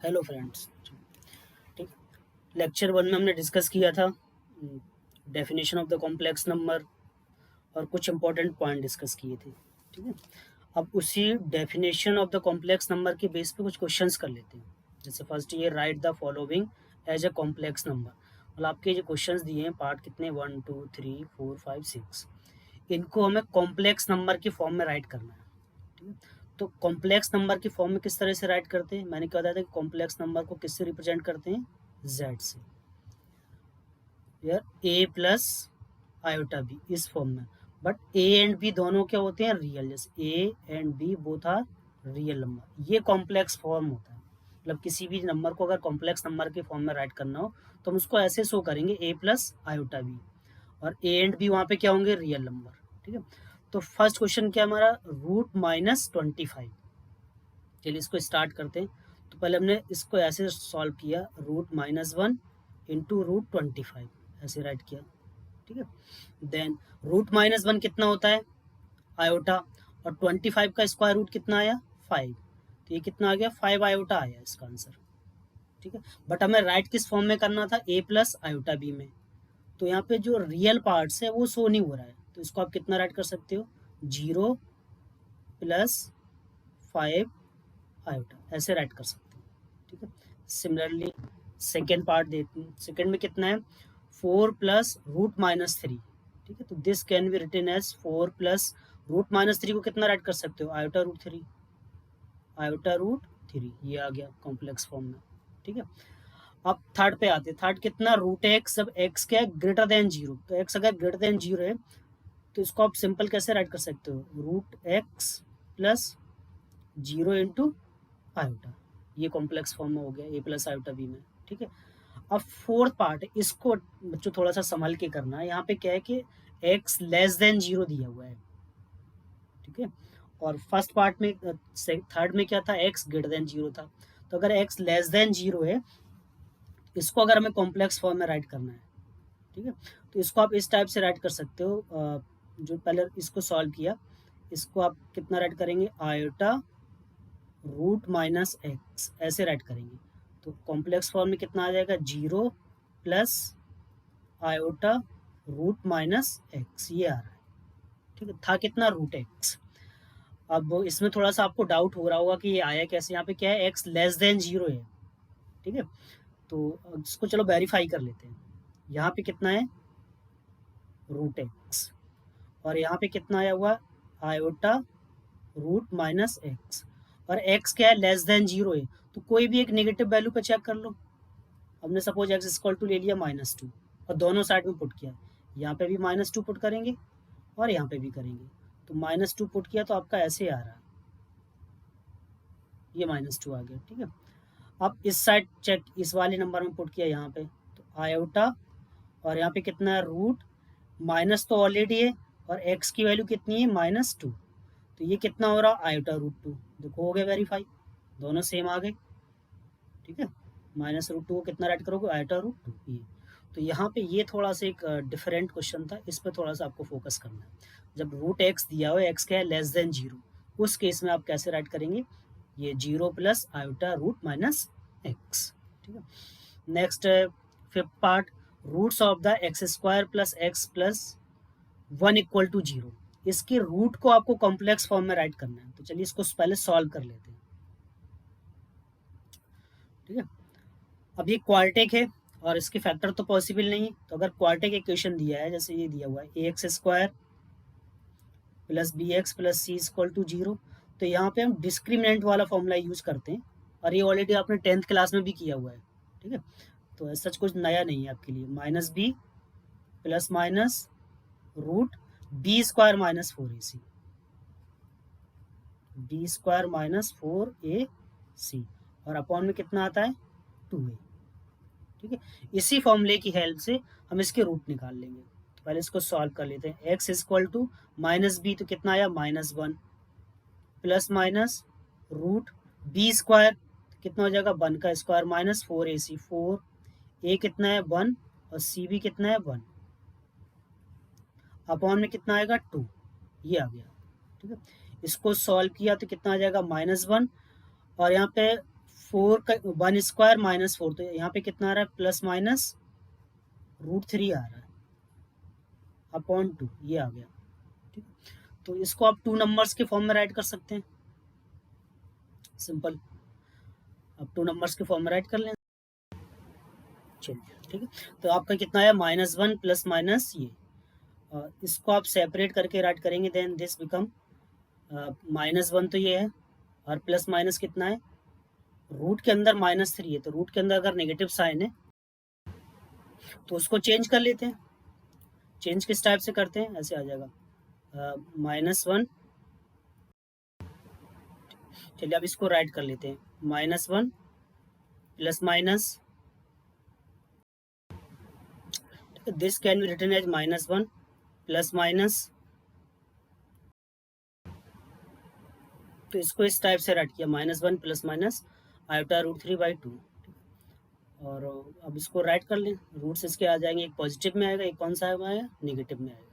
Hello friends. ठीक, lecture one में हमने डिस्कस किया था definition of the complex number और कुछ इंपॉर्टेंट पॉइंट डिस्कस किए थे। ठीक है, अब उसी definition of the complex number के बेस पे कुछ क्वेश्चंस कर लेते हैं। जैसे फर्स्ट ये write the following as a complex number. मतलब आपके जो क्वेश्चंस दिए हैं पार्ट कितने 1 2 3 4 5 6, इनको हमें कॉम्प्लेक्स नंबर की फॉर्म में राइट करना है। ठीक है, तो कॉम्प्लेक्स नंबर की फॉर्म में किस तरह से राइट करते हैं, मैंने क्या बताया था कि कॉम्प्लेक्स नंबर को किससे रिप्रेजेंट करते हैं, जेड से, यार ए प्लस आयोटा बी इस फॉर्म में। बट ए एंड बी दोनों क्या होते हैं, रियल। जैसे A and B both are real number, ये कॉम्प्लेक्स फॉर्म होता है। मतलब किसी भी नंबर को अगर कॉम्प्लेक्स नंबर के फॉर्म में राइट करना हो तो हम उसको ऐसे शो करेंगे ए प्लस आयोटा बी, और ए एंड बी वहाँ पे क्या होंगे, रियल नंबर। ठीक है, तो फर्स्ट क्वेश्चन क्या हमारा, रूट -25। चलिए इसको स्टार्ट करते हैं। तो पहले हमने इसको ऐसे सॉल्व किया, रूट-1 इंटू रूट 25 ऐसे राइट किया। ठीक है, देन रूट-1 कितना होता है, आयोटा, और 25 का स्क्वायर रूट कितना आया, 5। तो ये कितना आ गया, 5 आयोटा आया इसका आंसर। ठीक है, बट हमें राइट किस फॉर्म में करना था, ए प्लस आयोटा बी में। तो यहाँ पे जो रियल पार्ट्स है वो शो नहीं हो रहा है, तो इसको आप कितना राइट कर सकते हो, 0 + 5 आयोटा ऐसे राइट कर सकते हैं। ठीक है, सिमिलरली सेकेंड पार्ट देखते हैं। सेकेंड में कितना है, 4 + रूट-3। ठीक है, तो this can be written as 4 + root को कितना राइट कर सकते हो, आयोटा रूट 3। आयोटा रूट 3 ये आ गया कॉम्प्लेक्स फॉर्म में। ठीक है, अब थर्ड पे आते हैं। थर्ड कितना, रूट-x, जब x क्या है, ग्रेटर देन 0। तो x अगर ग्रेटर देन 0 है तो इसको आप सिंपल कैसे राइट कर सकते हो, रूट-x + 0 इंटू आयोटा। ये कॉम्प्लेक्स फॉर्म में हो गया ए प्लस आयोटा बी में। ठीक है, अब फोर्थ पार्ट है, इसको बच्चों थोड़ा सा संभल के करना है। यहाँ पे क्या है कि x <0 दिया हुआ है। ठीक है, और फर्स्ट पार्ट में थर्ड में क्या था, x <0 था। तो अगर x <0 है, इसको अगर हमें कॉम्प्लेक्स फॉर्म में राइट करना है, ठीक है, तो इसको आप इस टाइप से राइट कर सकते हो। जो पहले इसको सॉल्व किया, इसको आप कितना राइट करेंगे, आयोटा रूट-x ऐसे राइट करेंगे। तो कॉम्प्लेक्स फॉर्म में कितना आ जाएगा, 0 + आयोटा रूट-x ये आ रहा है। ठीक है, था कितना, रूट-x। अब इसमें थोड़ा सा आपको डाउट हो रहा होगा कि ये आया कैसे, यहाँ पे क्या है, x<0 है। ठीक है, तो इसको चलो वेरीफाई कर लेते हैं। यहाँ पे कितना है, रूट-x, और यहाँ पे कितना आया हुआ, आयोटा रूट-x, और x क्या है, <0 है। तो कोई भी एक नेगेटिव वैल्यू पे चेक कर लो। हमने सपोज x ले लिया -2 और दोनों साइड में पुट किया। यहाँ पे भी -2 पुट करेंगे और यहाँ पे भी करेंगे। तो -2 पुट किया तो आपका ऐसे आ रहा है, ये -2 आ गया। ठीक है, अब इस साइड चेक, इस वाले नंबर में पुट किया यहाँ पे, तो आयोटा, और यहाँ पे कितना है, रूट, माइनस तो ऑलरेडी है, और x की वैल्यू कितनी है, -2। तो ये कितना हो रहा, आयोटा√2। देखो हो गया वेरीफाई, दोनों सेम आ गए। ठीक है, -√2 को कितना राइट करोगे, आयोटा√2 ये। तो यहाँ पे ये थोड़ा सा एक डिफरेंट क्वेश्चन था, इस पर थोड़ा सा आपको फोकस करना है। जब रूट-x दिया हो, x क्या है, <0, उस केस में आप कैसे राइट करेंगे, ये 0 + आयोटा√-x। ठीक है, next fifth part, roots of the x² + x + 1 = 0। इसके रूट को आपको कॉम्प्लेक्स फॉर्म में राइट करना है। तो चलिए इसको पहले सॉल्व कर लेते हैं। ठीक है, अब ये क्वार्टिक है और इसके फैक्टर तो पॉसिबल नहीं है। तो अगर क्वार्टिक इक्वेशन दिया है, जैसे ये दिया हुआ है ax² + bx + c = 0, तो यहाँ पे हम डिस्क्रिमिनेंट वाला फॉर्मूला यूज करते हैं, और ये ऑलरेडी आपने 10th क्लास में भी किया हुआ है। ठीक है, तो सच कुछ नया नहीं है आपके लिए। -b ± root b² - 4ac, b² - 4ac, और अपॉन में कितना आता है, 2a। ठीक है, इसी फॉर्मूले की हेल्प से हम इसके रूट निकाल लेंगे। तो पहले इसको सॉल्व कर लेते हैं। x = -b, तो कितना आया, -1, प्लस माइनस रूट b² कितना हो जाएगा, 1 का स्क्वायर -4ac, 4 a कितना है, 1, और c भी कितना है, 1, अपॉन में कितना आएगा, 2, ये आ गया। ठीक है, इसको सॉल्व किया तो कितना आ जाएगा, -1, और यहाँ पे 4 का 1 स्क्वायर माइनस 4, तो यहाँ पे कितना आ रहा है, प्लस माइनस √3 आ रहा है अपॉन 2, ये आ गया। ठीक है, तो इसको आप 2 नंबर्स के फॉर्म में राइट कर सकते हैं, सिंपल। अब 2 नंबर्स के फॉर्म में राइट कर लें, चलिए ठीक है। तो आपका कितना आया, -1 प्लस माइनस ये, इसको आप सेपरेट करके राइट करेंगे, देन दिस बिकम -1 तो ये है, और प्लस माइनस कितना है, रूट के अंदर -3 है, तो रूट के अंदर अगर नेगेटिव साइन है तो उसको चेंज कर लेते हैं। चेंज किस टाइप से करते हैं, ऐसे आ जाएगा -1, चलिए अब इसको राइट कर लेते हैं, -1 plus minus, this can be written as -1 plus minus, तो इसको इस टाइप से राइट किया, -1 प्लस माइनस आयोटा √3/2, और अब इसको राइट कर लें, रूट्स इसके आ जाएंगे, एक पॉजिटिव में आएगा, एक कौन सा आएगा, नेगेटिव में आएगा।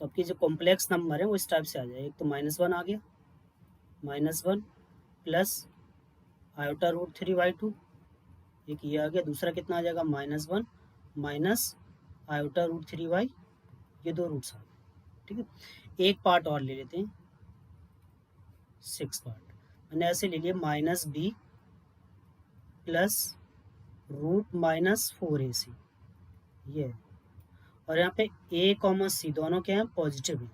तो आपकी जो कॉम्प्लेक्स नंबर है वो इस टाइप से आ जाएगा, एक तो -1 आ गया, -1 प्लस आयोटा √3/2, एक ये आ गया, दूसरा कितना आ जाएगा, -1 माइनस आयोटा √3/, ये 2 रूट्स आ गए। ठीक है, एक पार्ट और ले लेते हैं, 6 पार्ट मैंने ऐसे ले लिया, -b प्लस √-4ac, ये है। और यहाँ पे a, c दोनों क्या हैं, पॉजिटिव है।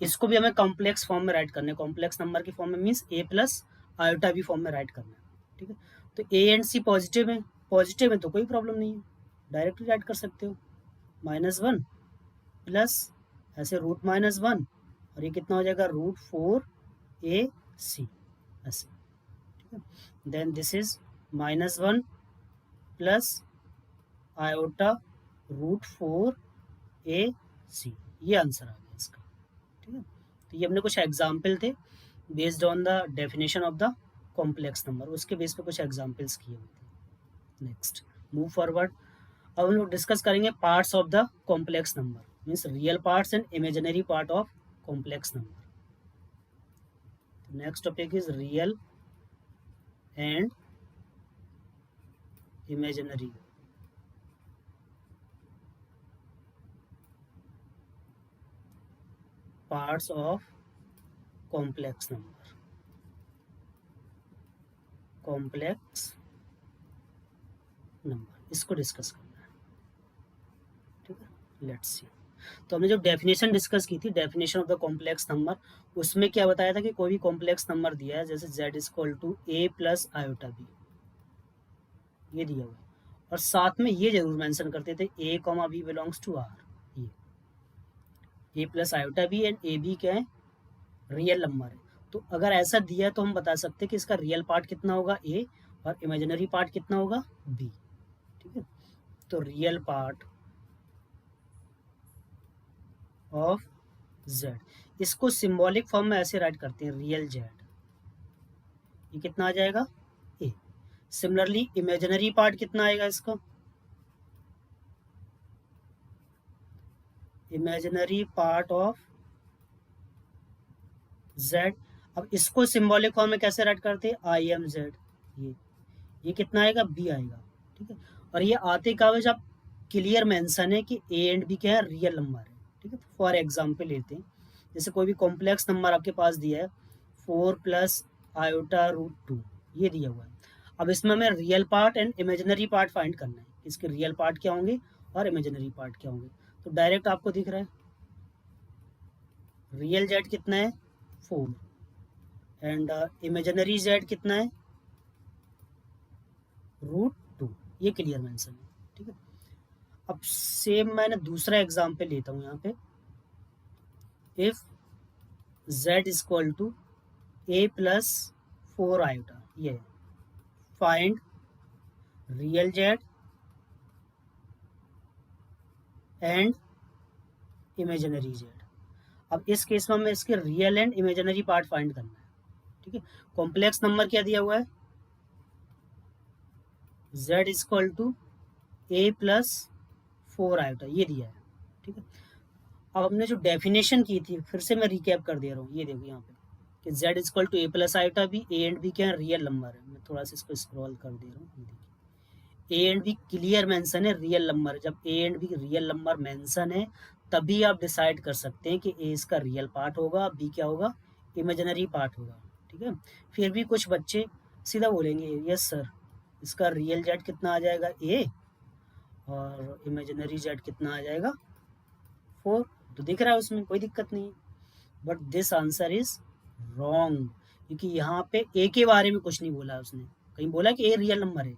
इसको भी हमें कॉम्प्लेक्स फॉर्म में राइट करना है, कॉम्प्लेक्स नंबर की फॉर्म में मीन्स a प्लस आयोटा भी फॉर्म में राइट करना है। ठीक है, तो a एंड c पॉजिटिव है, पॉजिटिव है तो कोई प्रॉब्लम नहीं है, डायरेक्टली राइट कर सकते हो, -1 प्लस ऐसे √-1, और ये कितना हो जाएगा, √4ac ऐसे। ठीक है, then this is -1 plus iota √4ac, ये आंसर आ गया इसका। ठीक है, तो ये हमने कुछ एग्जाम्पल थे based on the definition of the complex number, उसके बेस पे कुछ एग्जाम्पल्स किए हुए थे। नेक्स्ट मूव फॉरवर्ड, अब हम लोग डिस्कस करेंगे parts of the complex number, means real parts and imaginary part of complex number. Next topic is real and imaginary parts of complex number, complex number, इसको discuss करना है। ठीक है, let's see. तो हमने जो डेफिनेशन डिस्कस की थी, definition of the complex number, उसमें क्या बताया था कि कोई भी कॉम्प्लेक्स नंबर दिया है, जैसे z = a plus iota b, ये दिया हुआ है, और साथ में ये जरूर मेंशन करते थे a, b belongs to r, ये a plus iota b and A B क्या है, रियल नंबर है। तो अगर ऐसा दिया तो हम बता सकते हैं कि इसका रियल पार्ट कितना होगा a, और इमेजिनरी पार्ट कितना होगा b। ठीक है, तो रियल पार्ट ऑफ z, इसको सिंबॉलिक फॉर्म में ऐसे राइट करते हैं, रियल z, ये कितना आ जाएगा, a। सिमिलरली इमेजिनरी पार्ट कितना आएगा इसका, इमेजिनरी पार्ट ऑफ z, अब इसको सिंबॉलिक फॉर्म में कैसे राइट करते हैं, IMZ, ये कितना आएगा, b आएगा। ठीक है, और ये आते का जब क्लियर मेंशन है कि a एंड b क्या है, रियल नंबर है। ठीक है, फॉर एग्जांपल लेते हैं, जैसे कोई भी कॉम्प्लेक्स नंबर आपके पास दिया है 4 प्लस आयोटा √2, ये दिया हुआ है। अब इसमें हमें real part and imaginary part find करना है, इसके रियल पार्ट क्या होंगे और इमेजिनरी पार्ट क्या होंगे। तो डायरेक्ट आपको दिख रहा है, रियल z कितना है 4 एंड इमेजिनरी z कितना है √2, ये क्लियर मेंशन है। ठीक है, अब सेम मैंने दूसरा एग्जांपल लेता हूँ यहाँ पे, if z = a plus 4 iota, ये है, find real z and imaginary z। अब इस केस में हमें इसके real and imaginary part find करना है। ठीक है, कॉम्प्लेक्स नंबर क्या दिया हुआ है, z = a प्लस 4 आयोटा, ये दिया है। ठीक है, अब हमने जो डेफिनेशन की थी, फिर से मैं रिकैप कर दे रहा हूँ, ये देखो यहाँ पे कि z equal to A plus iota B, A and B क्या है, रियल नंबर है। मैं थोड़ा सा इसको स्क्रॉल कर दे रहा हूँ, A and B clear mention है रियल नंबर। जब A and B real number mention है तभी आप डिसाइड कर सकते हैं कि ए इसका रियल पार्ट होगा, बी क्या होगा, इमेजिनरी पार्ट होगा। ठीक है, फिर भी कुछ बच्चे सीधा बोलेंगे यस सर, इसका रियल जेड कितना आ जाएगा ए, और इमेजिनरी जेड कितना आ जाएगा 4। तो दिख रहा है उसमें कोई दिक्कत नहीं है, but this answer is wrong, क्योंकि यहाँ पे ए के बारे में कुछ नहीं बोला उसने। कहीं बोला कि ए रियल नंबर है,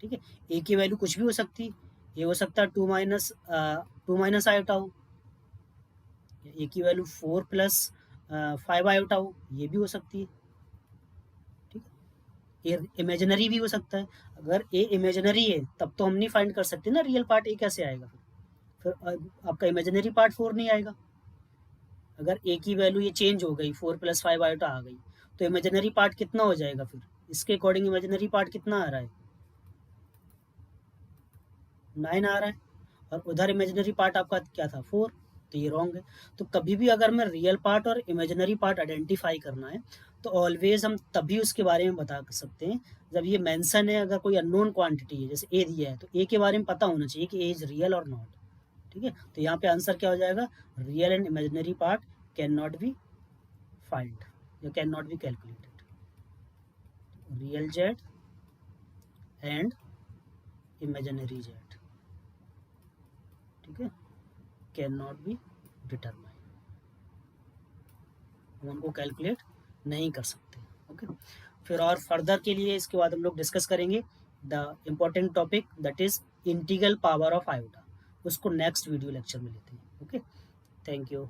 ठीक है, ए की वैल्यू कुछ भी हो सकती है, ये हो सकता है 2 माइनस आयोटा हो, ए की वैल्यू 4 प्लस 5 आयोटा हो, ये भी हो सकती है। ठीक है, ए इमेजिनरी भी हो सकता है। अगर ए इमेजिनरी है तब तो हम नहीं फाइंड कर सकते ना रियल पार्ट ए कैसे आएगा, फिर आपका इमेजिनरी पार्ट 4 नहीं आएगा। अगर ए की वैल्यू ये चेंज हो गई, 4 प्लस 5 आयोटा आ गई, तो इमेजिनरी पार्ट कितना हो जाएगा, फिर इसके अकॉर्डिंग इमेजिनरी पार्ट कितना आ रहा है, 9 आ रहा है, और उधर इमेजिनरी पार्ट आपका क्या था 4, तो ये रॉन्ग है। तो कभी भी अगर मैं रियल पार्ट और इमेजिनरी पार्ट आइडेंटिफाई करना है तो ऑलवेज हम तभी उसके बारे में बता सकते हैं जब ये मेंशन है। अगर कोई अननोन क्वांटिटी है, जैसे ए दिया है, तो ए के बारे में पता होना चाहिए कि ए इज रियल और नॉट। ठीक है, तो यहाँ पे आंसर क्या हो जाएगा, real and imaginary part can not be find या can not be calculated. Real Z and imaginary Z, ठीक है, कैन नॉट बी डिटरमाइन, हम उनको कैलकुलेट नहीं कर सकते। ओके, फिर और फर्दर के लिए इसके बाद हम लोग डिस्कस करेंगे the important topic that is integral power of iota, उसको नेक्स्ट वीडियो लेक्चर में लेते हैं। Okay, thank you.